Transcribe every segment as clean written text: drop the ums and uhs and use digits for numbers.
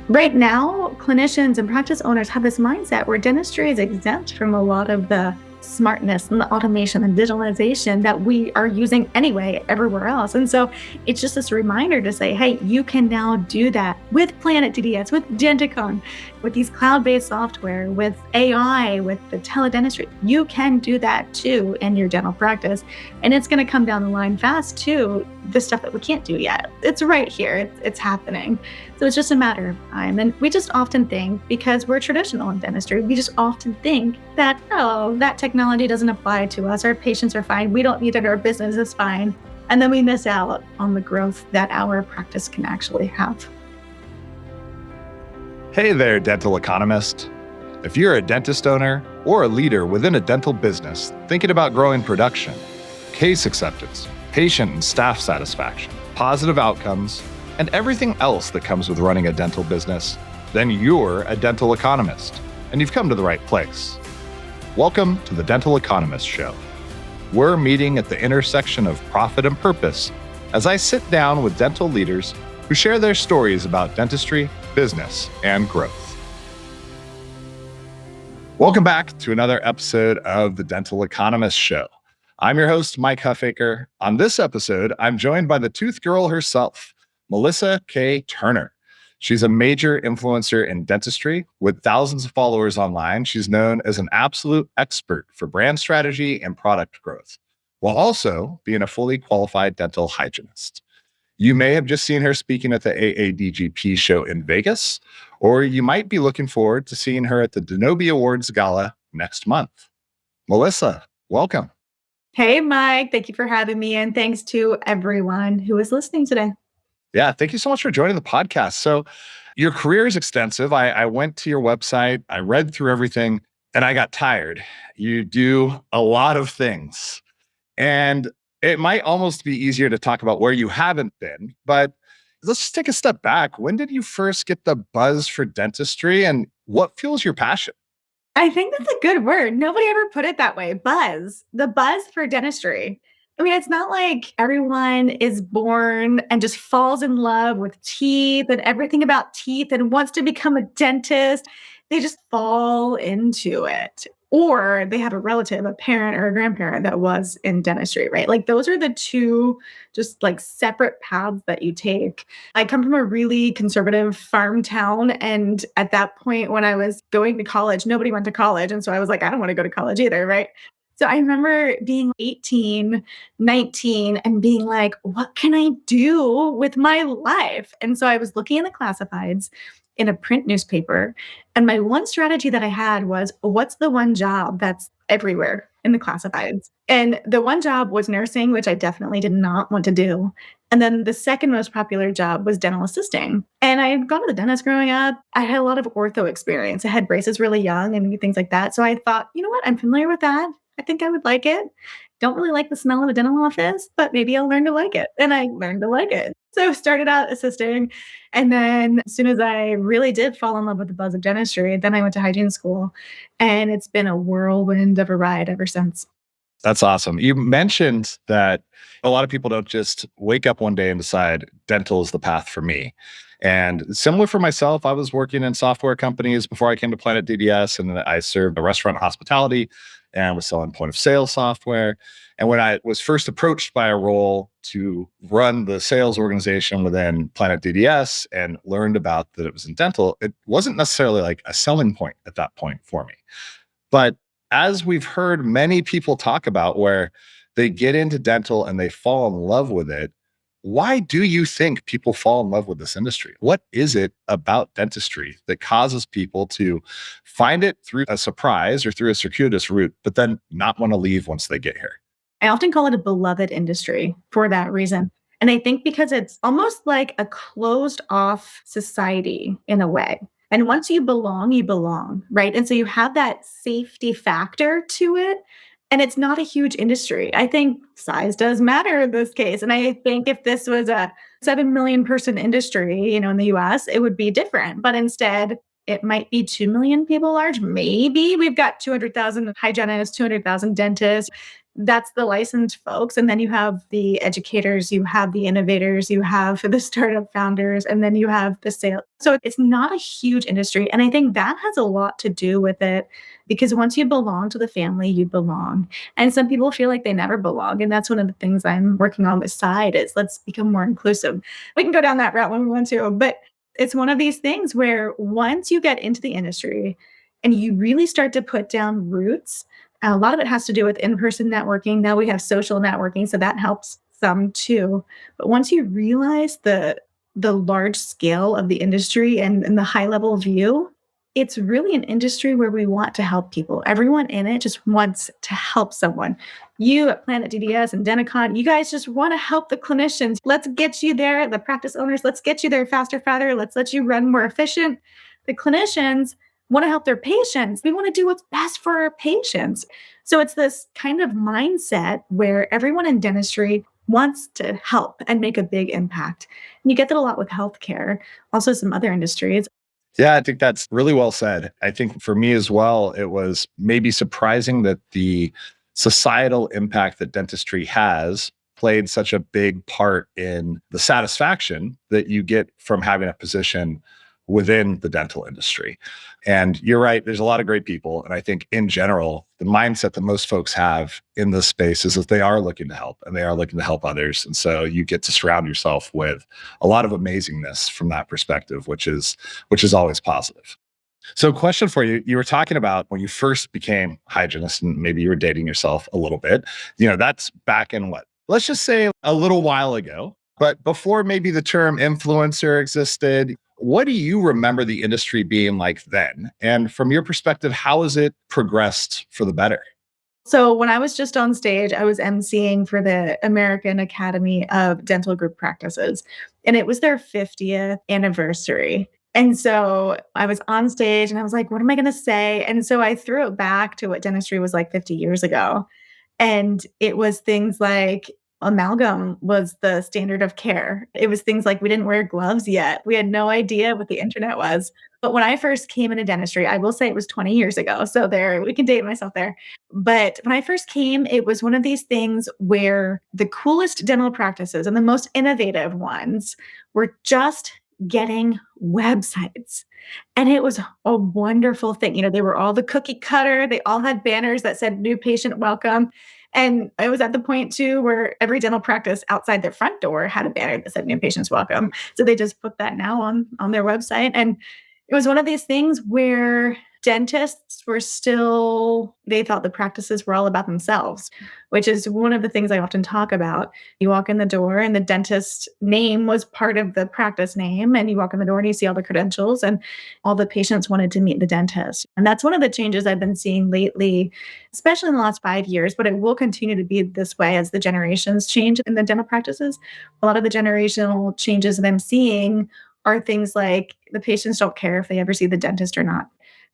Right now, clinicians and practice owners have this mindset where dentistry is exempt from a lot of the smartness and the automation and digitalization that we are using anyway everywhere else. And so it's just this reminder to say, hey, you can now do that with Planet DDS, with Denticon, with these cloud-based software, with AI, with the teledentistry. You can do that too in your dental practice. And it's going to come down the line fast too, the stuff that we can't do yet. It's right here. It's happening. So it's just a matter of time. And we just often think, because we're traditional in dentistry, we just often think that, oh, that technology doesn't apply to us. Our patients are fine. We don't need it. Our business is fine. And then we miss out on the growth that our practice can actually have. Hey there, dental economist. If you're a dentist owner or a leader within a dental business thinking about growing production, case acceptance, patient and staff satisfaction, positive outcomes, and everything else that comes with running a dental business, then you're a dental economist, and you've come to the right place. Welcome to the Dental Economist Show. We're meeting at the intersection of profit and purpose as I sit down with dental leaders who share their stories about dentistry, business, and growth. Welcome back to another episode of the Dental Economist Show. I'm your host, Mike Huffaker. On this episode, I'm joined by the tooth girl herself, Melissa K. Turner. She's a major influencer in dentistry with thousands of followers online. She's known as an absolute expert for brand strategy and product growth, while also being a fully qualified dental hygienist. You may have just seen her speaking at the AADGP show in Vegas, or you might be looking forward to seeing her at the Denobi Awards Gala next month. Melissa, welcome. Hey, Mike. Thank you for having me. And thanks to everyone who is listening today. Yeah, thank you so much for joining the podcast. So your career is extensive. I went to your website, I read through everything, and I got tired. You do a lot of things. And it might almost be easier to talk about where you haven't been, but let's just take a step back. When did you first get the buzz for dentistry, and what fuels your passion? I think that's a good word. Nobody ever put it that way. Buzz, the buzz for dentistry. I mean, it's not like everyone is born and just falls in love with teeth and everything about teeth and wants to become a dentist. They just fall into it. Or they have a relative, a parent or a grandparent that was in dentistry, right? Like those are the two just like separate paths that you take. I come from a really conservative farm town. And at that point, when I was going to college, nobody went to college. And so I was like, I don't want to go to college either, right? So I remember being 18, 19 and being like, what can I do with my life? And so I was looking in the classifieds in a print newspaper. And my one strategy that I had was, what's the one job that's everywhere in the classifieds? And the one job was nursing, which I definitely did not want to do. And then the second most popular job was dental assisting. And I had gone to the dentist growing up. I had a lot of ortho experience. I had braces really young and things like that. So I thought, you know what? I'm familiar with that. I think I would like it. Don't really like the smell of a dental office, but maybe I'll learn to like it. And I learned to like it. So I started out assisting. And then as soon as I really did fall in love with the buzz of dentistry, then I went to hygiene school. And it's been a whirlwind of a ride ever since. That's awesome. You mentioned that a lot of people don't just wake up one day and decide dental is the path for me. And similar for myself, I was working in software companies before I came to Planet DDS, and I served a restaurant hospitality and was selling point of sale software. And when I was first approached by a role to run the sales organization within Planet DDS and learned about that it was in dental, it wasn't necessarily like a selling point at that point for me. But as we've heard many people talk about where they get into dental and they fall in love with it, why do you think people fall in love with this industry? What is it about dentistry that causes people to find it through a surprise or through a circuitous route, but then not want to leave once they get here? I often call it a beloved industry for that reason. And I think because it's almost like a closed off society in a way. And once you belong, right? And so you have that safety factor to it. And it's not a huge industry. I think size does matter in this case. And I think if this was a 7 million person industry, in the US, it would be different. But instead, it might be 2 million people large. Maybe we've got 200,000 hygienists, 200,000 dentists. That's the licensed folks. And then you have the educators, you have the innovators, you have the startup founders, and then you have the sales. So it's not a huge industry. And I think that has a lot to do with it because once you belong to the family, you belong. And some people feel like they never belong. And that's one of the things I'm working on this side is let's become more inclusive. We can go down that route when we want to, but it's one of these things where once you get into the industry and you really start to put down roots, a lot of it has to do with in-person networking. Now we have social networking, so that helps some too. But once you realize the large scale of the industry and the high level view, it's really an industry where we want to help people. Everyone in it just wants to help someone. You at Planet DDS and Denticon, you guys just want to help the clinicians. Let's get you there, the practice owners, let's get you there faster, farther. Let's let you run more efficient. The clinicians want to help their patients. We want to do what's best for our patients. So it's this kind of mindset where everyone in dentistry wants to help and make a big impact. And you get that a lot with healthcare, also some other industries. Yeah, I think that's really well said. I think for me as well, it was maybe surprising that the societal impact that dentistry has played such a big part in the satisfaction that you get from having a position within the dental industry. And you're right, there's a lot of great people. And I think in general, the mindset that most folks have in this space is that they are looking to help and they are looking to help others. And so you get to surround yourself with a lot of amazingness from that perspective, which is always positive. So question for you, you were talking about when you first became hygienist and maybe you were dating yourself a little bit, that's back in what? Let's just say a little while ago, but before maybe the term influencer existed. What do you remember the industry being like then? And from your perspective, how has it progressed for the better? So when I was just on stage, I was emceeing for the American Academy of Dental Group Practices, and it was their 50th anniversary. And so I was on stage and I was like, what am I going to say? And so I threw it back to what dentistry was like 50 years ago. And it was things like amalgam was the standard of care. It was things like we didn't wear gloves yet. We had no idea what the internet was. But when I first came into dentistry, I will say it was 20 years ago. So there, we can date myself there. But when I first came, it was one of these things where the coolest dental practices and the most innovative ones were just getting websites. And it was a wonderful thing. They were all the cookie cutter. They all had banners that said new patient welcome. And I was at the point too where every dental practice outside their front door had a banner that said new patients welcome. So they just put that now on their website. And it was one of these things where dentists were still, they thought the practices were all about themselves, which is one of the things I often talk about. You walk in the door and the dentist name was part of the practice name, and you walk in the door and you see all the credentials, and all the patients wanted to meet the dentist. And that's one of the changes I've been seeing lately, especially in the last 5 years, but it will continue to be this way as the generations change in the dental practices. A lot of the generational changes that I'm seeing are things like the patients don't care if they ever see the dentist or not.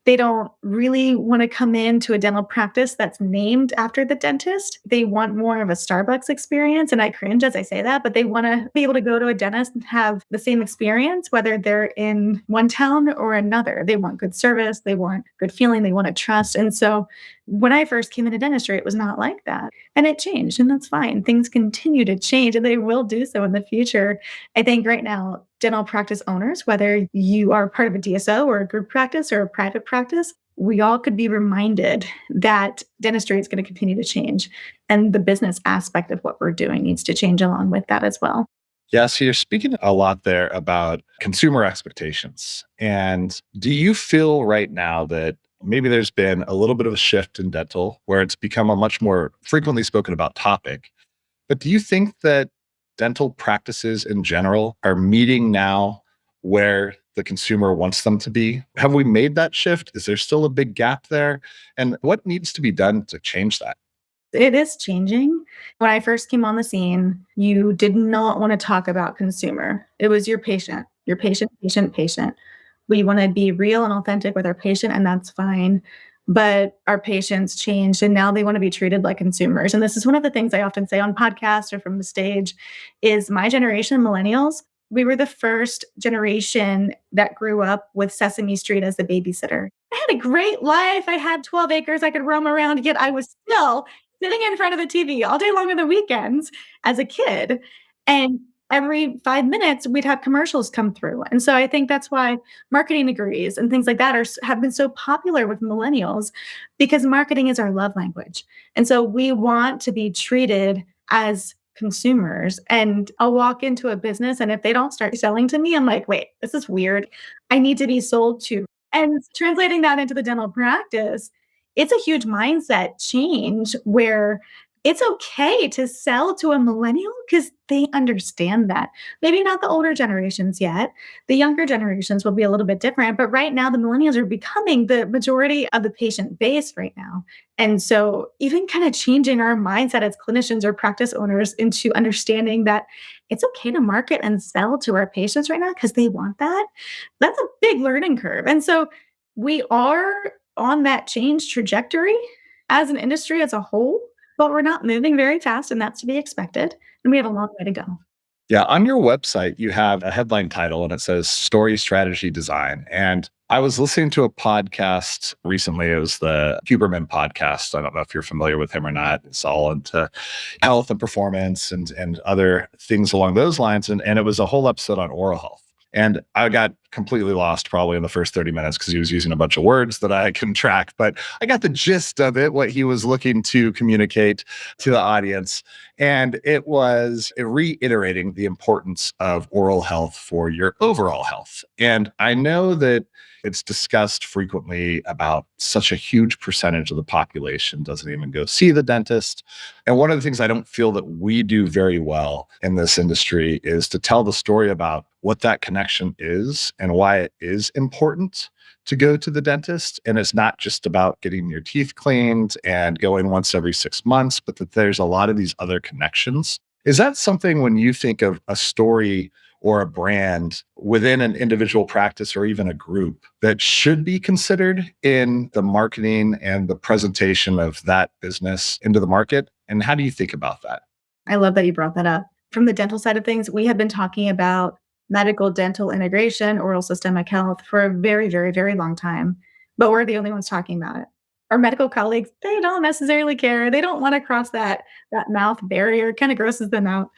They don't really want to come into a dental practice that's named after the dentist. They want more of a Starbucks experience. And I cringe as I say that, but they want to be able to go to a dentist and have the same experience, whether they're in one town or another. They want good service. They want good feeling. They want to trust. And so when I first came into dentistry, it was not like that. And it changed, and that's fine. Things continue to change, and they will do so in the future. I think right now, dental practice owners, whether you are part of a DSO or a group practice or a private practice, we all could be reminded that dentistry is going to continue to change. And the business aspect of what we're doing needs to change along with that as well. Yeah, so you're speaking a lot there about consumer expectations. And do you feel right now that maybe there's been a little bit of a shift in dental where it's become a much more frequently spoken about topic? But do you think that dental practices in general are meeting now where the consumer wants them to be? Have we made that shift? Is there still a big gap there? And what needs to be done to change that? It is changing. When I first came on the scene, you did not want to talk about consumer. It was your patient, patient, patient. We want to be real and authentic with our patient, and that's fine. But our patients changed, and now they want to be treated like consumers. And this is one of the things I often say on podcasts or from the stage is my generation, millennials, we were the first generation that grew up with Sesame Street as the babysitter. I had a great life. I had 12 acres I could roam around, yet I was still sitting in front of the TV all day long on the weekends as a kid. And every 5 minutes, we'd have commercials come through. And so I think that's why marketing degrees and things like that have been so popular with millennials because marketing is our love language. And so we want to be treated as consumers. And I'll walk into a business, and if they don't start selling to me, I'm like, wait, this is weird. I need to be sold to. And translating that into the dental practice, it's a huge mindset change where it's okay to sell to a millennial because they understand that. Maybe not the older generations yet. The younger generations will be a little bit different, but right now the millennials are becoming the majority of the patient base right now. And so even kind of changing our mindset as clinicians or practice owners into understanding that it's okay to market and sell to our patients right now because they want that. That's a big learning curve. And so we are on that change trajectory as an industry as a whole, but we're not moving very fast, and that's to be expected. And we have a long way to go. Yeah, on your website, you have a headline title and it says Story Strategy Design. And I was listening to a podcast recently. It was the Huberman podcast. I don't know if you're familiar with him or not. It's all into health and performance and other things along those lines. And it was a whole episode on oral health. And I got completely lost probably in the first 30 minutes because he was using a bunch of words that I couldn't track. But I got the gist of it, what he was looking to communicate to the audience. And it was reiterating the importance of oral health for your overall health. And I know that it's discussed frequently about such a huge percentage of the population doesn't even go see the dentist. And one of the things I don't feel that we do very well in this industry is to tell the story about what that connection is and why it is important to go to the dentist. And it's not just about getting your teeth cleaned and going once every 6 months, but that there's a lot of these other connections. Is that something when you think of a story or a brand within an individual practice or even a group that should be considered in the marketing and the presentation of that business into the market? And how do you think about that? I love that you brought that up. From the dental side of things, we have been talking about medical dental integration, oral systemic health for a very, very, very long time, but we're the only ones talking about it. Our medical colleagues, they don't necessarily care. They don't want to cross that mouth barrier. It kind of grosses them out.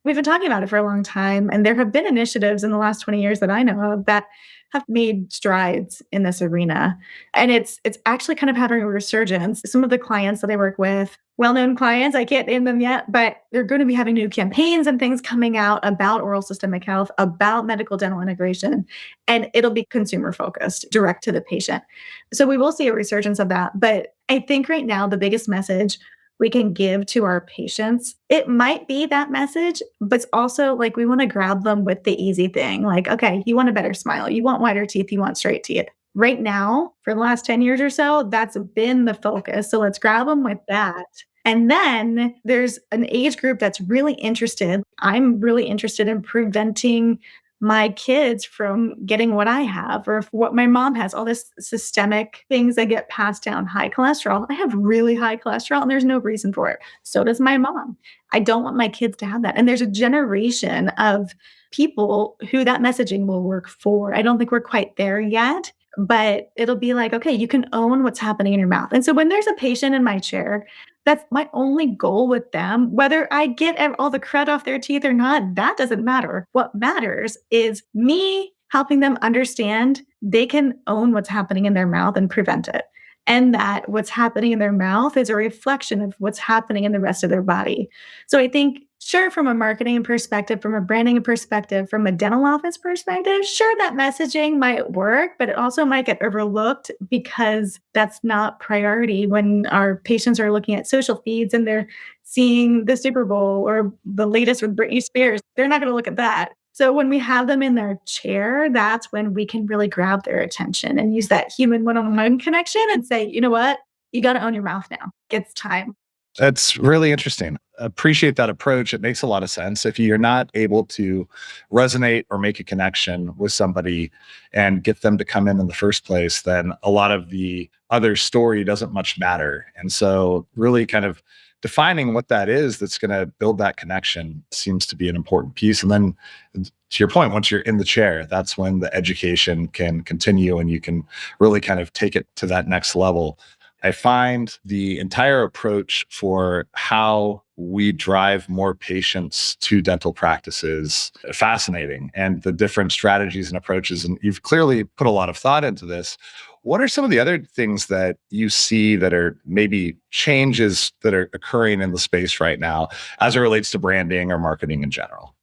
We've been talking about it for a long time, and there have been initiatives in the last 20 years that I know of that have made strides in this arena. And it's actually kind of having a resurgence. Some of the clients that I work with, well-known clients, I can't name them yet, but they're going to be having new campaigns and things coming out about oral systemic health, about medical dental integration, and it'll be consumer focused, direct to the patient. So we will see a resurgence of that. But I think right now the biggest message we can give to our patients, it might be that message, but it's also like we want to grab them with the easy thing. Like, okay, you want a better smile, you want whiter teeth, you want straight teeth. Right now, for the last 10 years or so, that's been the focus. So let's grab them with that. And then there's an age group that's really interested. I'm really interested in preventing my kids from getting what I have or what my mom has, all this systemic things that get passed down. High cholesterol. I have really high cholesterol and there's no reason for it. So does my mom. I don't want my kids to have that. And there's a generation of people who that messaging will work for. I don't think we're quite there yet, but it'll be like, okay, you can own what's happening in your mouth. And so when there's a patient in my chair, that's my only goal with them. Whether I get all the crud off their teeth or not, that doesn't matter. What matters is me helping them understand they can own what's happening in their mouth and prevent it. And that what's happening in their mouth is a reflection of what's happening in the rest of their body. So I think, sure, from a marketing perspective, from a branding perspective, from a dental office perspective, sure, that messaging might work, but it also might get overlooked because that's not priority when our patients are looking at social feeds and they're seeing the Super Bowl or the latest with Britney Spears. They're not going to look at that. So when we have them in their chair, that's when we can really grab their attention and use that human one-on-one connection and say, you know what? You got to own your mouth now. It's time. That's really interesting. Appreciate that approach. It makes a lot of sense. If you're not able to resonate or make a connection with somebody and get them to come in the first place, then a lot of the other story doesn't much matter. And so really kind of defining what that is that's going to build that connection seems to be an important piece. And then to your point, once you're in the chair, that's when the education can continue and you can really kind of take it to that next level. I find the entire approach for how we drive more patients to dental practices fascinating, and the different strategies and approaches. And you've clearly put a lot of thought into this. What are some of the other things that you see that are maybe changes that are occurring in the space right now as it relates to branding or marketing in general?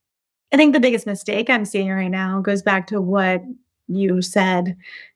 I think the biggest mistake I'm seeing right now goes back to what you said.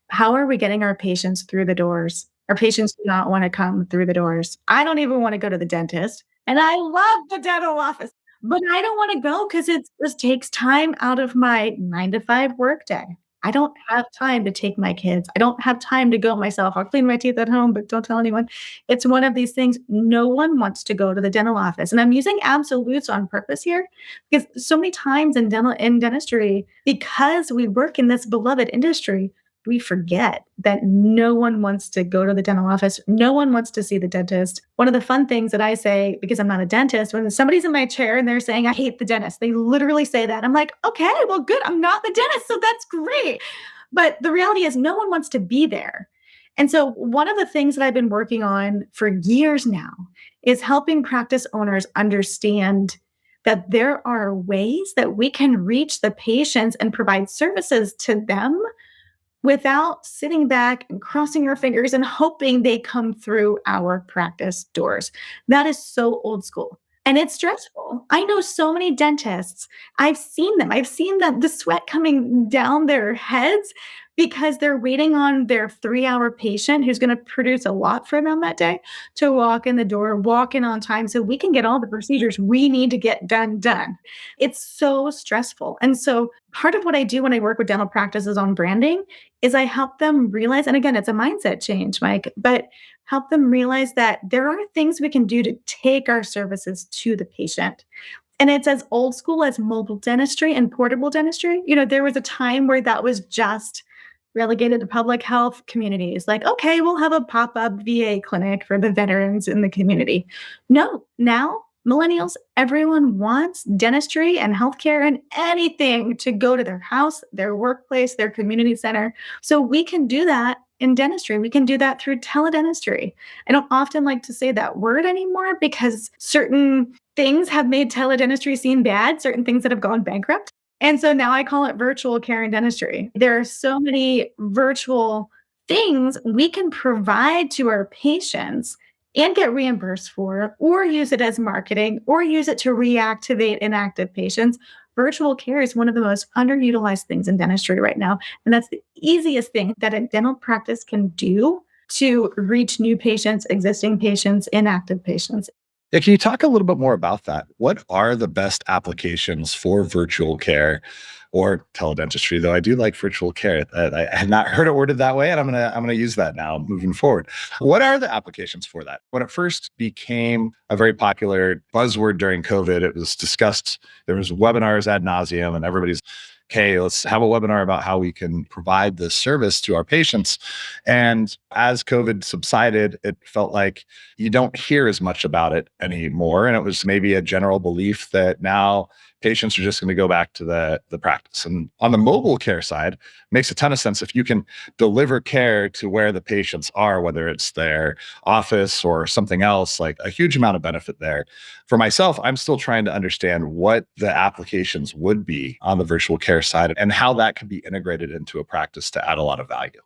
How are we getting our patients through the doors? Our patients do not want to come through the doors. I don't even want to go to the dentist, and I love the dental office, but I don't want to go because it just takes time out of my 9 to 5 workday. I don't have time to take my kids. I don't have time to go myself. I'll clean my teeth at home, but don't tell anyone. It's one of these things. No one wants to go to the dental office. And I'm using absolutes on purpose here because so many times in dentistry, because we work in this beloved industry, we forget that no one wants to go to the dental office. No one wants to see the dentist. One of the fun things that I say, because I'm not a dentist, when somebody's in my chair and they're saying, I hate the dentist, they literally say that. I'm like, okay, well, good. I'm not the dentist. So that's great. But the reality is, no one wants to be there. And so, one of the things that I've been working on for years now is helping practice owners understand that there are ways that we can reach the patients and provide services to them without sitting back and crossing your fingers and hoping they come through our practice doors. That is so old school. And it's stressful. I know so many dentists. I've seen them. I've seen the sweat coming down their heads because they're waiting on their 3 hour patient who's going to produce a lot for them that day to walk in the door, walk in on time so we can get all the procedures we need to get done. It's so stressful. And so part of what I do when I work with dental practices on branding is I help them realize, and again, it's a mindset change, Mike, but help them realize that there are things we can do to take our services to the patient. And it's as old school as mobile dentistry and portable dentistry. There was a time where that was just relegated to public health communities. Like, okay, we'll have a pop up VA clinic for the veterans in the community. No, now millennials, everyone wants dentistry and healthcare and anything to go to their house, their workplace, their community center. So we can do that in dentistry. We can do that through teledentistry. I don't often like to say that word anymore because certain things have made teledentistry seem bad, certain things that have gone bankrupt. And so now I call it virtual care and dentistry. There are so many virtual things we can provide to our patients and get reimbursed for, or use it as marketing, or use it to reactivate inactive patients. Virtual care is one of the most underutilized things in dentistry right now. And that's the easiest thing that a dental practice can do to reach new patients, existing patients, inactive patients. Yeah, can you talk a little bit more about that? What are the best applications for virtual care or teledentistry? Though I do like virtual care. I had not heard it worded that way, and I'm gonna use that now moving forward. What are the applications for that? When it first became a very popular buzzword during COVID, it was discussed. There was webinars ad nauseum, and everybody's, okay, let's have a webinar about how we can provide this service to our patients. And as COVID subsided, it felt like you don't hear as much about it anymore. And it was maybe a general belief that now patients are just going to go back to the practice. And on the mobile care side, makes a ton of sense if you can deliver care to where the patients are, whether it's their office or something else, like a huge amount of benefit there. For myself, I'm still trying to understand what the applications would be on the virtual care side and how that can be integrated into a practice to add a lot of value.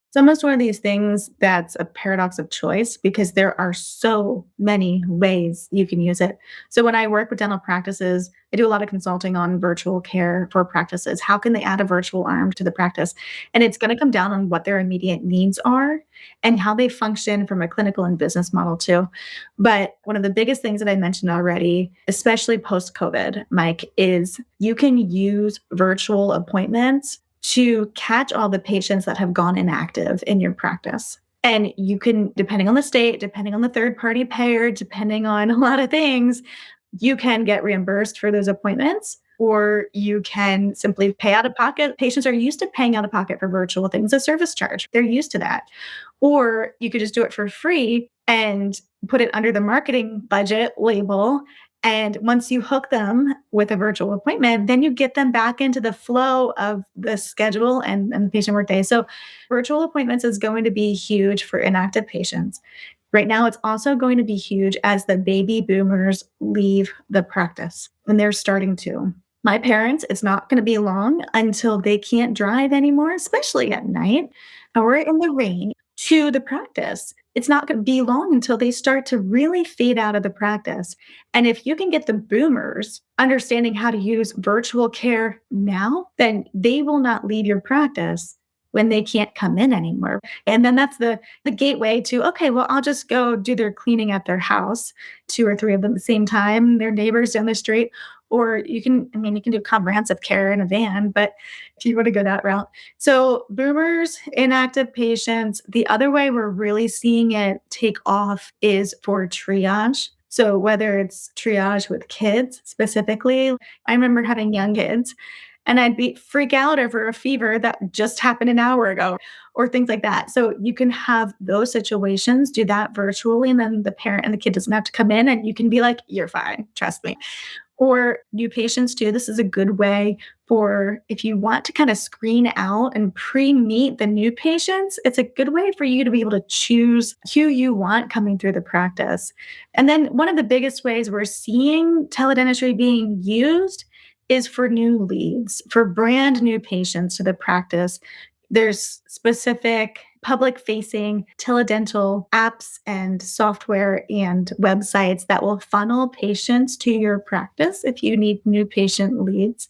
It's almost one of these things that's a paradox of choice because there are so many ways you can use it. So when I work with dental practices, I do a lot of consulting on virtual care for practices. How can they add a virtual arm to the practice? And it's going to come down on what their immediate needs are and how they function from a clinical and business model too. But one of the biggest things that I mentioned already, especially post-COVID, Mike, is you can use virtual appointments to catch all the patients that have gone inactive in your practice. And you can, depending on the state, depending on the third party payer, depending on a lot of things, you can get reimbursed for those appointments, or you can simply pay out of pocket. Patients are used to paying out of pocket for virtual things, a service charge. They're used to that. Or you could just do it for free and put it under the marketing budget label And once you hook them with a virtual appointment, then you get them back into the flow of the schedule and the patient workday. So, virtual appointments is going to be huge for inactive patients. Right now, it's also going to be huge as the baby boomers leave the practice, and they're starting to. My parents, it's not going to be long until they can't drive anymore, especially at night or in the rain, to the practice. It's not going to be long until they start to really fade out of the practice. And if you can get the boomers understanding how to use virtual care now, then they will not leave your practice when they can't come in anymore. And then that's the gateway to, okay, well, I'll just go do their cleaning at their house, two or three of them at the same time, their neighbors down the street. Or you can, I mean, you can do comprehensive care in a van, but if you want to go that route. So, boomers, inactive patients, the other way we're really seeing it take off is for triage. So, whether it's triage with kids specifically, I remember having young kids and I'd be freak out over a fever that just happened an hour ago or things like that. So, you can have those situations, do that virtually, and then the parent and the kid doesn't have to come in and you can be like, you're fine, trust me. Or new patients too. This is a good way for if you want to kind of screen out and pre-meet the new patients, it's a good way for you to be able to choose who you want coming through the practice. And then one of the biggest ways we're seeing teledentistry being used is for new leads, for brand new patients to the practice. There's specific public facing teledental apps and software and websites that will funnel patients to your practice if you need new patient leads.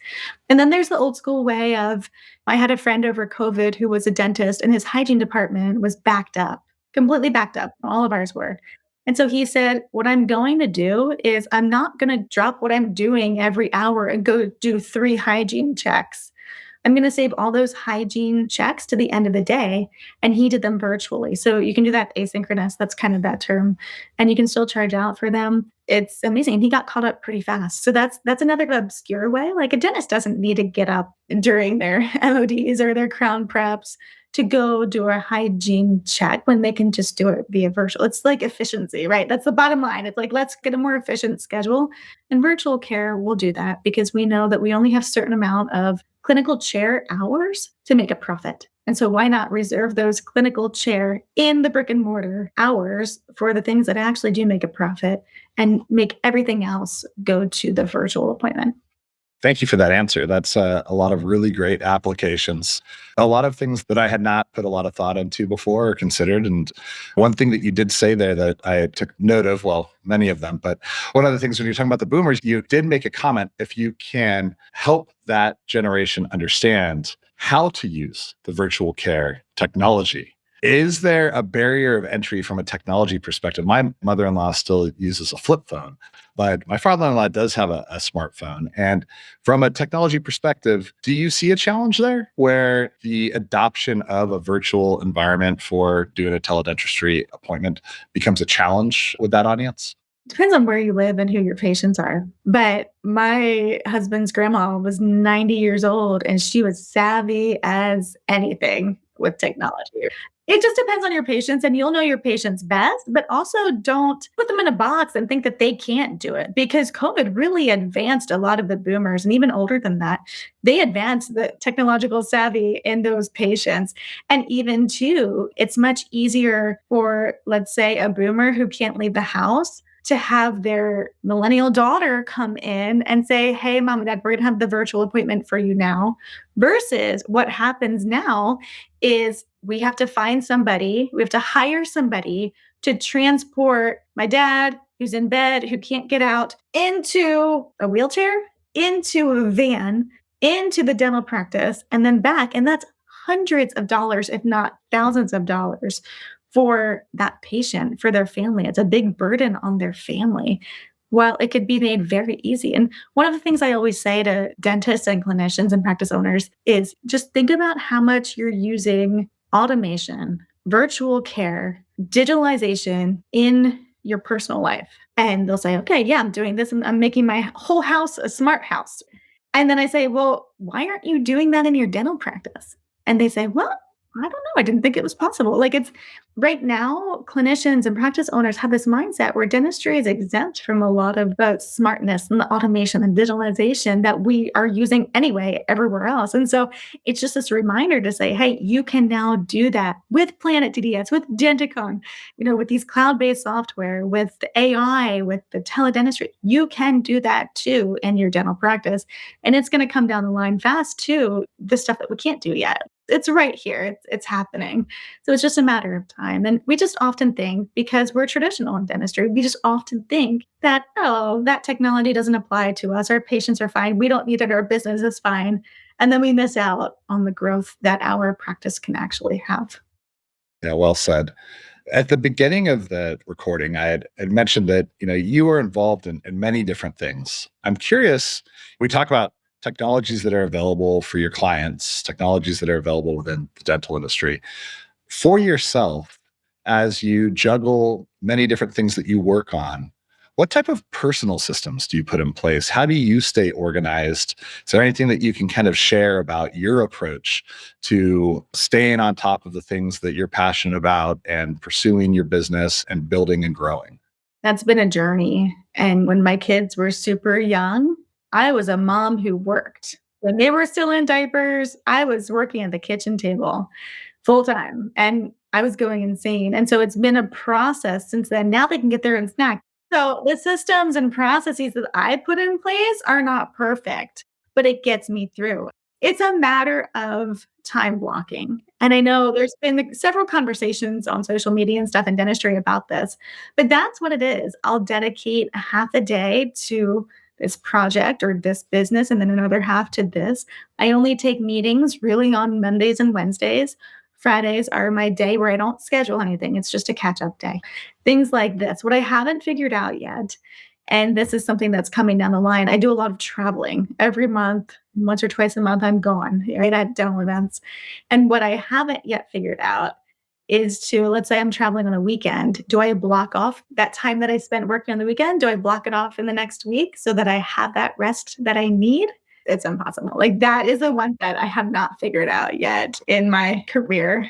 And then there's the old school way of I had a friend over COVID who was a dentist and his hygiene department was backed up, completely backed up. All of ours were. And so he said, what I'm going to do is I'm not going to drop what I'm doing every hour and go do 3 hygiene checks. I'm going to save all those hygiene checks to the end of the day. And he did them virtually. So you can do that asynchronous. That's kind of that term. And you can still charge out for them. It's amazing. And he got caught up pretty fast. So that's another obscure way. Like a dentist doesn't need to get up during their MODs or their crown preps to go do a hygiene check when they can just do it via virtual. It's like efficiency, right? That's the bottom line. It's like, let's get a more efficient schedule. And virtual care will do that because we know that we only have a certain amount of clinical chair hours to make a profit. And so why not reserve those clinical chair in the brick and mortar hours for the things that actually do make a profit and make everything else go to the virtual appointment? Thank you for that answer. That's a lot of really great applications. A lot of things that I had not put a lot of thought into before or considered. And one thing that you did say there that I took note of, well, many of them, but one of the things when you're talking about the boomers, you did make a comment if you can help that generation understand how to use the virtual care technology. Is there a barrier of entry from a technology perspective? My mother-in-law still uses a flip phone, but my father-in-law does have a smartphone. And from a technology perspective, do you see a challenge there where the adoption of a virtual environment for doing a teledentistry appointment becomes a challenge with that audience? Depends on where you live and who your patients are. But my husband's grandma was 90 years old and she was savvy as anything with technology. It just depends on your patients, and you'll know your patients best, but also don't put them in a box and think that they can't do it because COVID really advanced a lot of the boomers and even older than that. They advanced the technological savvy in those patients. And even too, it's much easier for, let's say, a boomer who can't leave the house to have their millennial daughter come in and say, hey, mom and dad, we're going to have the virtual appointment for you now. Versus what happens now is we have to find somebody, we have to hire somebody to transport my dad who's in bed, who can't get out, into a wheelchair, into a van, into the dental practice, and then back. And that's hundreds of dollars, if not thousands of dollars for that patient, for their family. It's a big burden on their family. While it could be made very easy. And one of the things I always say to dentists and clinicians and practice owners is just think about how much you're using automation, virtual care, digitalization in your personal life. And they'll say, okay, yeah, I'm doing this and I'm making my whole house a smart house. And then I say, well, why aren't you doing that in your dental practice? And they say, well, I don't know. I didn't think it was possible. Like it's right now, clinicians and practice owners have this mindset where dentistry is exempt from a lot of the smartness and the automation and visualization that we are using anyway everywhere else. And so it's just this reminder to say, hey, you can now do that with Planet DDS, with Denticon, with these cloud-based software, with the AI, with the teledentistry. You can do that too in your dental practice. And it's going to come down the line fast too, the stuff that we can't do yet. It's right here. It's happening. So it's just a matter of time. And we just often think, because we're traditional in dentistry, we just often think that, oh, that technology doesn't apply to us. Our patients are fine. We don't need it. Our business is fine. And then we miss out on the growth that our practice can actually have. Yeah, well said. At the beginning of the recording, I had mentioned that you were involved in many different things. I'm curious. We talk about technologies that are available for your clients, technologies that are available within the dental industry. For yourself, as you juggle many different things that you work on, what type of personal systems do you put in place? How do you stay organized? Is there anything that you can kind of share about your approach to staying on top of the things that you're passionate about and pursuing your business and building and growing? That's been a journey. And when my kids were super young, I was a mom who worked. When they were still in diapers, I was working at the kitchen table full time and I was going insane. And so it's been a process since then. Now they can get their own snack. So the systems and processes that I put in place are not perfect, but it gets me through. It's a matter of time blocking. And I know there's been several conversations on social media and stuff in dentistry about this, but that's what it is. I'll dedicate half a day to this project or this business and then another half to this. I only take meetings really on Mondays and Wednesdays. Fridays are my day where I don't schedule anything. It's just a catch up day. Things like this. What I haven't figured out yet, and this is something that's coming down the line, I do a lot of traveling every month. Once or twice a month, I'm gone, right, at dental events. And what I haven't yet figured out is to, let's say I'm traveling on a weekend. Do I block off that time that I spent working on the weekend? Do I block it off in the next week so that I have that rest that I need? It's impossible. Like that is the one that I have not figured out yet in my career.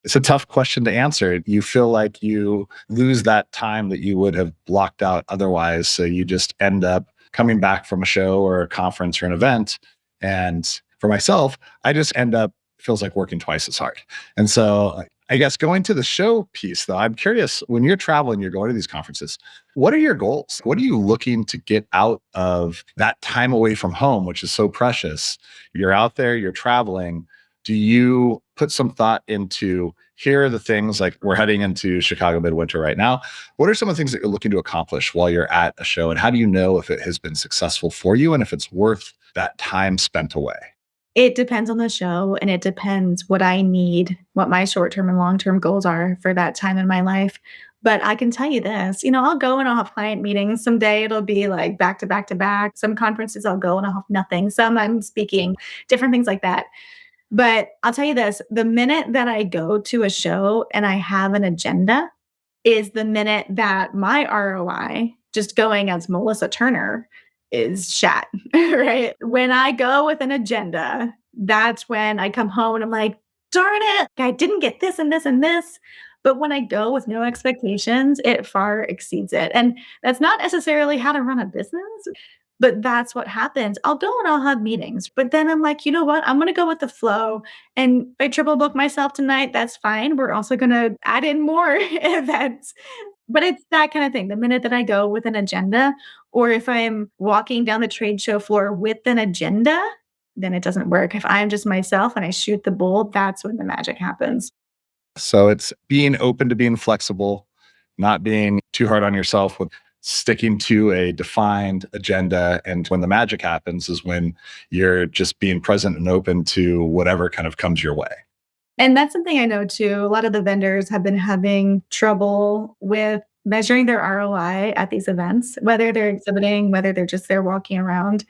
It's a tough question to answer. You feel like you lose that time that you would have blocked out otherwise. So you just end up coming back from a show or a conference or an event. And for myself, I just end up feels like working twice as hard. And so I guess going to the show piece, though, I'm curious when you're traveling, you're going to these conferences, what are your goals? What are you looking to get out of that time away from home, which is so precious? You're out there, you're traveling. Do you put some thought into here are the things like we're heading into Chicago midwinter right now? What are some of the things that you're looking to accomplish while you're at a show? And how do you know if it has been successful for you and if it's worth that time spent away? It depends on the show and it depends what I need, what my short-term and long-term goals are for that time in my life. But I can tell you this, I'll go and I'll have client meetings. Someday it'll be like back to back to back. Some conferences I'll go and I'll have nothing. Some I'm speaking, different things like that. But I'll tell you this, the minute that I go to a show and I have an agenda is the minute that my ROI, just going as Melissa Turner, is shat, right? When I go with an agenda, that's when I come home and I'm like, darn it, I didn't get this and this and this. But when I go with no expectations, it far exceeds it. And that's not necessarily how to run a business, but that's what happens. I'll go and I'll have meetings, but then I'm like, you know what? I'm going to go with the flow. And if I triple book myself tonight, that's fine. We're also going to add in more events. But it's that kind of thing. The minute that I go with an agenda, or if I'm walking down the trade show floor with an agenda, then it doesn't work. If I'm just myself and I shoot the bull, that's when the magic happens. So it's being open to being flexible, not being too hard on yourself with sticking to a defined agenda. And when the magic happens is when you're just being present and open to whatever kind of comes your way. And that's something I know too. A lot of the vendors have been having trouble with measuring their ROI at these events, whether they're exhibiting, whether they're just there walking around.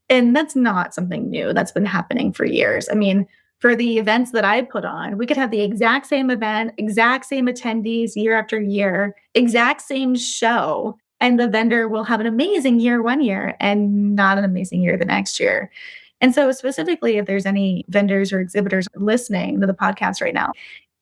And that's not something new. That's been happening for years. I mean, for the events that I put on, we could have the exact same event, exact same attendees year after year, exact same show, and the vendor will have an amazing year one year and not an amazing year the next year. And so, specifically, if there's any vendors or exhibitors listening to the podcast right now,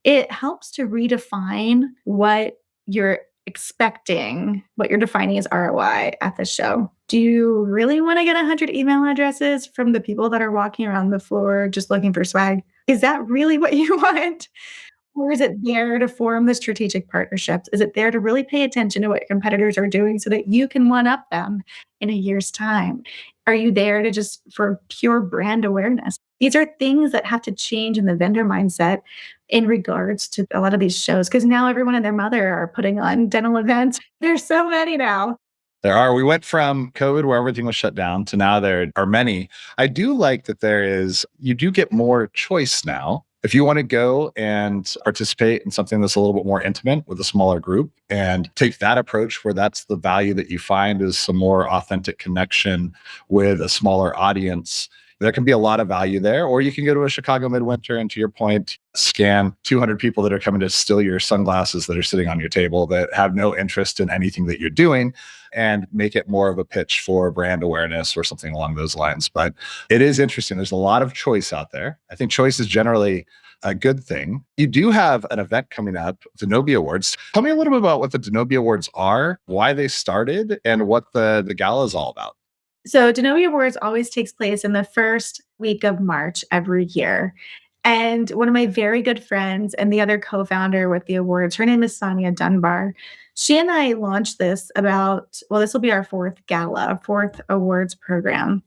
it helps to redefine what you're expecting, what you're defining as ROI at the show. Do you really want to get 100 email addresses from the people that are walking around the floor just looking for swag? Is that really what you want? Or is it there to form the strategic partnerships? Is it there to really pay attention to what your competitors are doing so that you can one up them in a year's time? Are you there to just for pure brand awareness? These are things that have to change in the vendor mindset in regards to a lot of these shows because now everyone and their mother are putting on dental events. There's so many now. There are. We went from COVID where everything was shut down to now there are many. I do like that you do get more choice now. If you want to go and participate in something that's a little bit more intimate with a smaller group and take that approach where that's the value that you find is some more authentic connection with a smaller audience, there can be a lot of value there. Or you can go to a Chicago midwinter and, to your point, scan 200 people that are coming to steal your sunglasses that are sitting on your table that have no interest in anything that you're doing and make it more of a pitch for brand awareness or something along those lines. But it is interesting. There's a lot of choice out there. I think choice is generally a good thing. You do have an event coming up, Denobi Awards. Tell me a little bit about what the Denobi Awards are, why they started, and what the gala is all about. So, Denobi Awards always takes place in the first week of March every year. And one of my very good friends and the other co founder with the awards, her name is Sonia Dunbar. She and I launched this this will be our fourth gala, fourth awards program.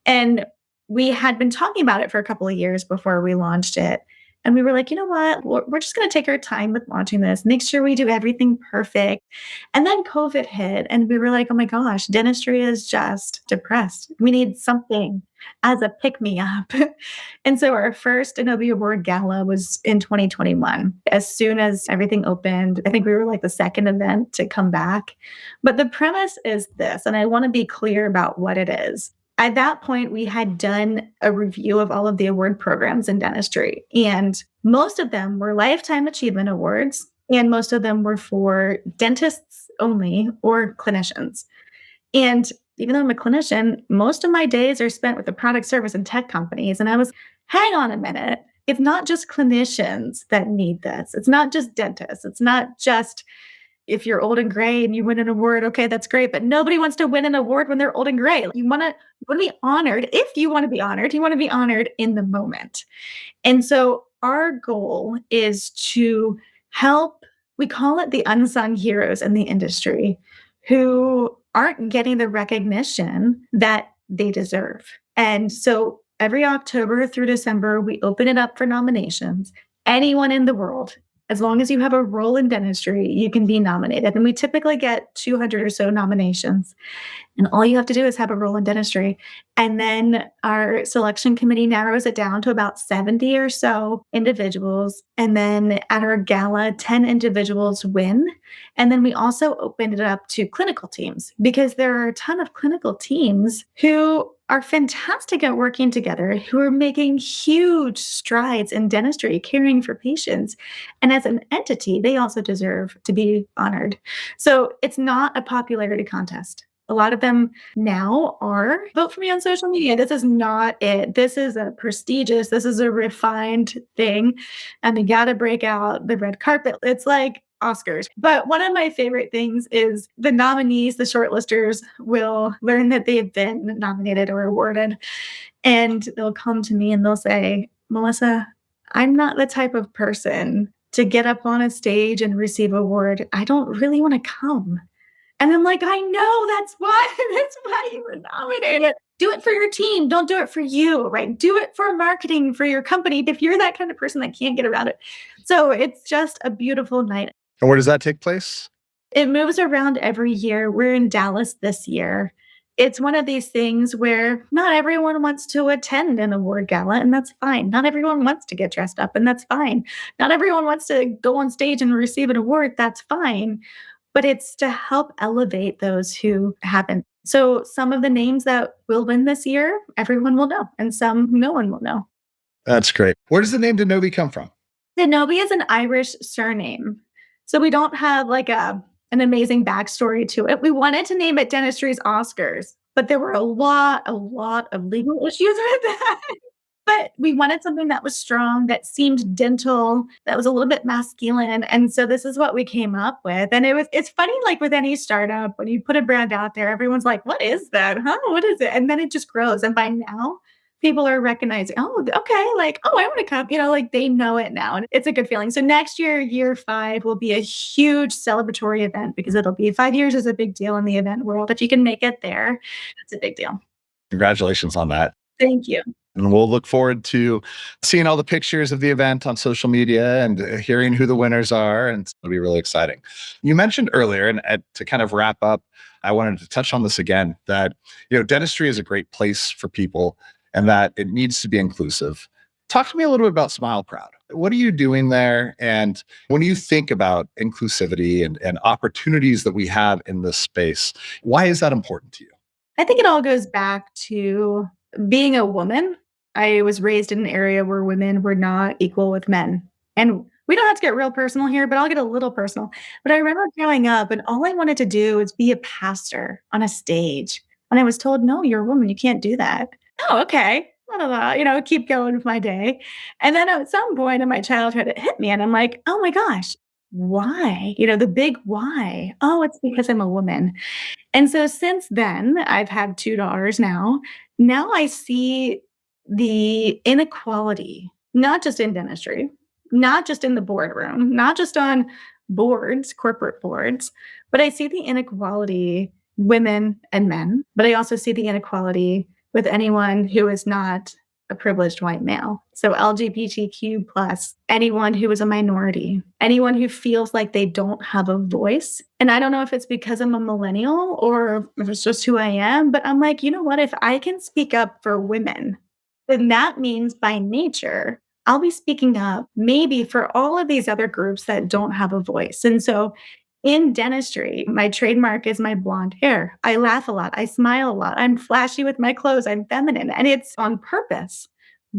And we had been talking about it for a couple of years before we launched it. And we were like, you know what? We're just going to take our time with launching this, make sure we do everything perfect. And then COVID hit, and we were like, oh my gosh, dentistry is just depressed. We need something as a pick me up. And so our first Denobi Award Gala was in 2021. As soon as everything opened, I think we were like the second event to come back. But the premise is this, and I want to be clear about what it is. At that point, we had done a review of all of the award programs in dentistry, and most of them were lifetime achievement awards, and most of them were for dentists only or clinicians. And even though I'm a clinician, most of my days are spent with the product, service, and tech companies. And I was, hang on a minute. It's not just clinicians that need this. It's not just dentists. It's not just if you're old and gray and you win an award, okay, that's great. But nobody wants to win an award when they're old and gray. You want to be honored. If you want to be honored, you want to be honored in the moment. And so our goal is to help, we call it the unsung heroes in the industry who aren't getting the recognition that they deserve. And so every October through December, we open it up for nominations. Anyone in the world, as long as you have a role in dentistry, you can be nominated. And we typically get 200 or so nominations. And all you have to do is have a role in dentistry. And then our selection committee narrows it down to about 70 or so individuals. And then at our gala, 10 individuals win. And then we also opened it up to clinical teams because there are a ton of clinical teams who are fantastic at working together, who are making huge strides in dentistry, caring for patients. And as an entity, they also deserve to be honored. So it's not a popularity contest. A lot of them now are vote for me on social media. This is not it. This is this is a refined thing. And you got to break out the red carpet. It's like Oscars. But one of my favorite things is the nominees, the shortlisters will learn that they've been nominated or awarded. And they'll come to me and they'll say, Melissa, I'm not the type of person to get up on a stage and receive an award. I don't really want to come. And I'm like, I know that's why, that's why you were nominated. Do it for your team. Don't do it for you, right? Do it for marketing for your company if you're that kind of person that can't get around it. So it's just a beautiful night. And where does that take place? It moves around every year. We're in Dallas this year. It's one of these things where not everyone wants to attend an award gala, and that's fine. Not everyone wants to get dressed up, and that's fine. Not everyone wants to go on stage and receive an award. That's fine. But it's to help elevate those who haven't. So some of the names that will win this year, everyone will know, and some no one will know. That's great. Where does the name Denobi come from? Denobi is an Irish surname. So we don't have like an amazing backstory to it. We wanted to name it Dentistry's Oscars, but there were a lot of legal issues with that. But we wanted something that was strong, that seemed dental, that was a little bit masculine, and so this is what we came up with, and it's funny, like, with any startup, when you put a brand out there, everyone's like, "What is that? Huh? What is it?" And then it just grows, and by now, people are recognizing, "Oh, okay," like, "Oh, I wanna come," like, they know it now, and it's a good feeling. So next year, year 5 will be a huge celebratory event because it'll be 5 years is a big deal in the event world. If you can make it there, it's a big deal. Congratulations on that. Thank you. And we'll look forward to seeing all the pictures of the event on social media and hearing who the winners are. And it'll be really exciting. You mentioned earlier, and to kind of wrap up, I wanted to touch on this again that, dentistry is a great place for people and that it needs to be inclusive. Talk to me a little bit about Smile Proud. What are you doing there? And when you think about inclusivity and opportunities that we have in this space, why is that important to you? I think it all goes back to being a woman. I was raised in an area where women were not equal with men. And we don't have to get real personal here, but I'll get a little personal. But I remember growing up and all I wanted to do was be a pastor on a stage. And I was told, no, you're a woman. You can't do that. Oh, okay. Blah, blah, blah, keep going with my day. And then at some point in my childhood, it hit me and I'm like, oh my gosh, why? The big why. Oh, it's because I'm a woman. And so since then, I've had 2 daughters now. Now I see the inequality, not just in dentistry, not just in the boardroom, not just on boards, corporate boards, but I see the inequality women and men, but I also see the inequality with anyone who is not a privileged white male. So LGBTQ plus, anyone who is a minority, anyone who feels like they don't have a voice. And I don't know if it's because I'm a millennial or if it's just who I am, but I'm like, you know what? If I can speak up for women, then that means by nature, I'll be speaking up maybe for all of these other groups that don't have a voice. And so in dentistry, my trademark is my blonde hair. I laugh a lot. I smile a lot. I'm flashy with my clothes. I'm feminine. And it's on purpose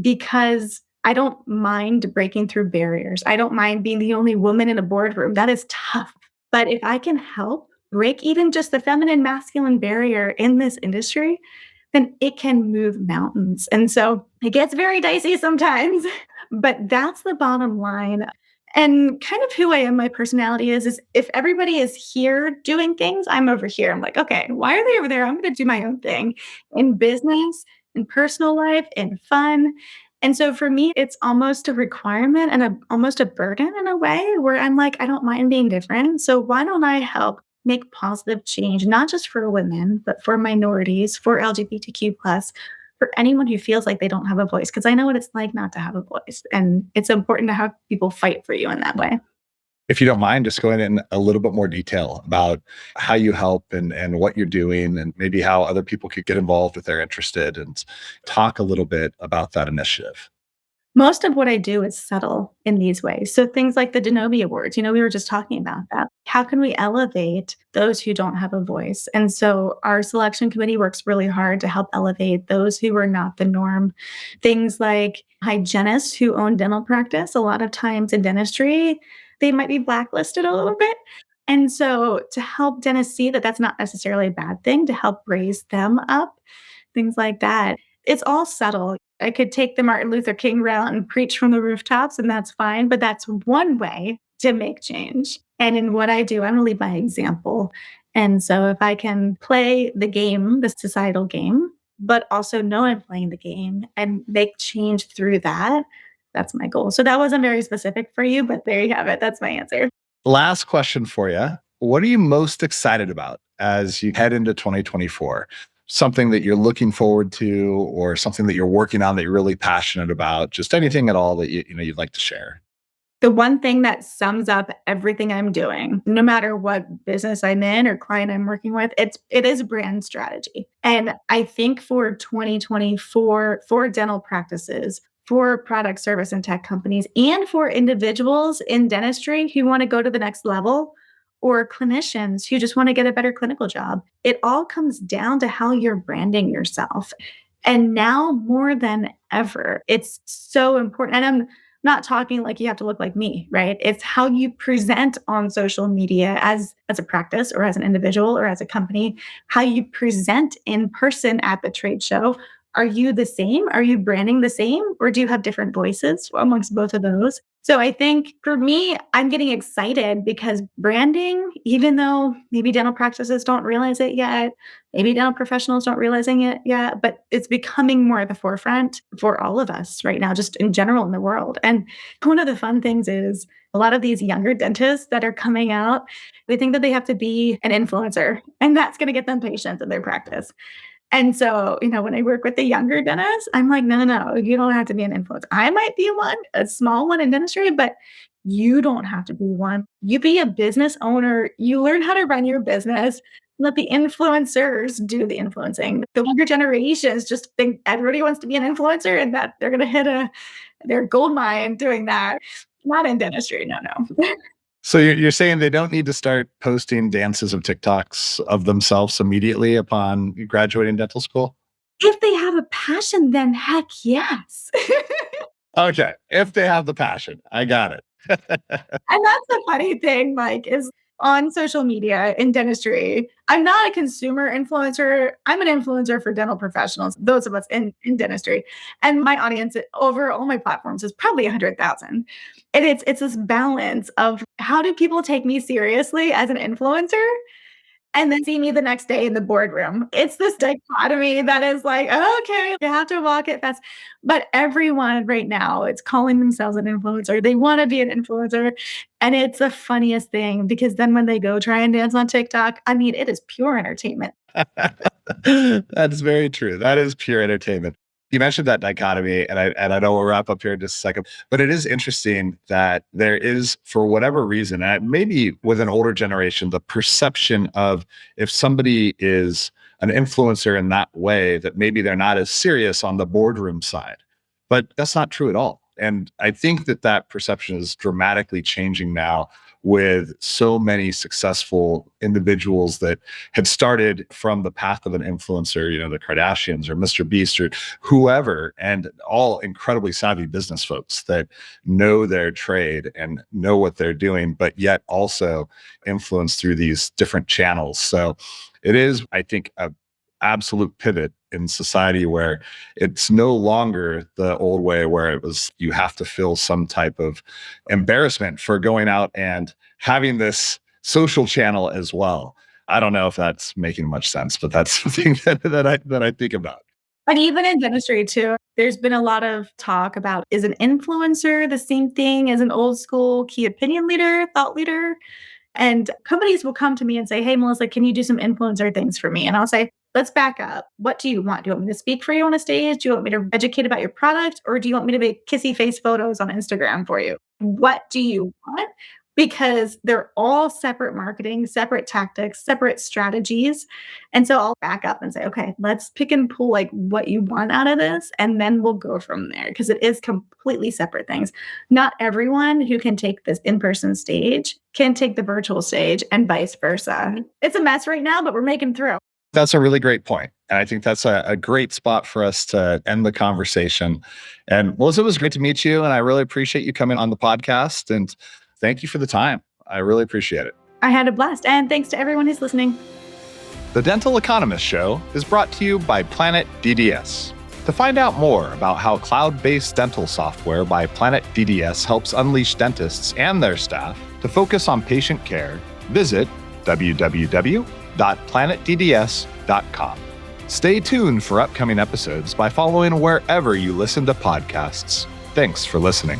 because I don't mind breaking through barriers. I don't mind being the only woman in a boardroom. That is tough. But if I can help break even just the feminine masculine barrier in this industry, then it can move mountains. And so it gets very dicey sometimes, but that's the bottom line. And kind of who I am, my personality is if everybody is here doing things, I'm over here. I'm like, okay, why are they over there? I'm going to do my own thing in business, in personal life, in fun. And so for me, it's almost a requirement and almost a burden in a way where I'm like, I don't mind being different. So why don't I help make positive change, not just for women, but for minorities, for LGBTQ plus, for anyone who feels like they don't have a voice, because I know what it's like not to have a voice. And it's important to have people fight for you in that way. If you don't mind, just going in a little bit more detail about how you help and what you're doing and maybe how other people could get involved if they're interested and talk a little bit about that initiative. Most of what I do is subtle in these ways. So things like the Denobi Awards, we were just talking about that. How can we elevate those who don't have a voice? And so our selection committee works really hard to help elevate those who are not the norm. Things like hygienists who own dental practice, a lot of times in dentistry, they might be blacklisted a little bit. And so to help dentists see that that's not necessarily a bad thing, to help raise them up, things like that. It's all subtle. I could take the Martin Luther King route and preach from the rooftops, and that's fine, but that's one way to make change. And in what I do, I'm gonna lead by example. And so if I can play the game, the societal game, but also know I'm playing the game and make change through that, that's my goal. So that wasn't very specific for you, but there you have it. That's my answer. Last question for you. What are you most excited about as you head into 2024? Something that you're looking forward to or something that you're working on that you're really passionate about, just anything at all that you'd like to share. The one thing that sums up everything I'm doing, no matter what business I'm in or client I'm working with, it is brand strategy. And I think for 2024, for dental practices, for product, service, and tech companies, and for individuals in dentistry who want to go to the next level, or clinicians who just want to get a better clinical job, it all comes down to how you're branding yourself. And now more than ever, it's so important. And not talking like you have to look like me, right? It's how you present on social media as a practice or as an individual or as a company, how you present in person at the trade show. Are you the same? Are you branding the same? Or do you have different voices amongst both of those? So I think for me, I'm getting excited because branding, even though maybe dental practices don't realize it yet, maybe dental professionals don't realizing it yet, but it's becoming more at the forefront for all of us right now, just in general in the world. And one of the fun things is a lot of these younger dentists that are coming out, they think that they have to be an influencer and that's going to get them patients in their practice. And so, when I work with the younger dentists, I'm like, no, no, no, you don't have to be an influencer. I might be one, a small one in dentistry, but you don't have to be one. You be a business owner. You learn how to run your business. Let the influencers do the influencing. The younger generations just think everybody wants to be an influencer and that they're going to hit their gold mine doing that. Not in dentistry. No, no. So you're saying they don't need to start posting dances of TikToks of themselves immediately upon graduating dental school? If they have a passion, then heck yes. Okay, if they have the passion, I got it. And that's the funny thing, like, is on social media in dentistry, I'm not a consumer influencer. I'm an influencer for dental professionals, those of us in dentistry. And my audience over all my platforms is probably 100,000. And it's this balance of how do people take me seriously as an influencer and then see me the next day in the boardroom. It's this dichotomy that is like, okay, you have to walk it fast. But everyone right now, it's calling themselves an influencer. They want to be an influencer. And it's the funniest thing because then when they go try and dance on TikTok, I mean, it is pure entertainment. That's very true. That is pure entertainment. You mentioned that dichotomy, and I know we'll wrap up here in just a second, but it is interesting that there is, for whatever reason, maybe with an older generation, the perception of if somebody is an influencer in that way, that maybe they're not as serious on the boardroom side. But that's not true at all. And I think that perception is dramatically changing now with so many successful individuals that had started from the path of an influencer, the Kardashians or Mr. Beast or whoever, and all incredibly savvy business folks that know their trade and know what they're doing, but yet also influence through these different channels. So it is, I think, a absolute pivot in society where it's no longer the old way where it was you have to feel some type of embarrassment for going out and having this social channel as well. I don't know if that's making much sense, but that's the thing that I think about. And even in dentistry too, there's been a lot of talk about, is an influencer the same thing as an old school key opinion leader, thought leader? And companies will come to me and say, hey, Melissa, can you do some influencer things for me? And I'll say, let's back up. What do you want? Do you want me to speak for you on a stage? Do you want me to educate about your product? Or do you want me to make kissy face photos on Instagram for you? What do you want? Because they're all separate marketing, separate tactics, separate strategies. And so I'll back up and say, okay, let's pick and pull like what you want out of this. And then we'll go from there because it is completely separate things. Not everyone who can take this in-person stage can take the virtual stage and vice versa. It's a mess right now, but we're making through. That's a really great point. And I think that's a great spot for us to end the conversation. And Melissa, it was great to meet you. And I really appreciate you coming on the podcast. And thank you for the time. I really appreciate it. I had a blast. And thanks to everyone who's listening. The Dental Economist Show is brought to you by Planet DDS. To find out more about how cloud-based dental software by Planet DDS helps unleash dentists and their staff to focus on patient care, visit www.planetdds.com. Stay tuned for upcoming episodes by following wherever you listen to podcasts. Thanks for listening.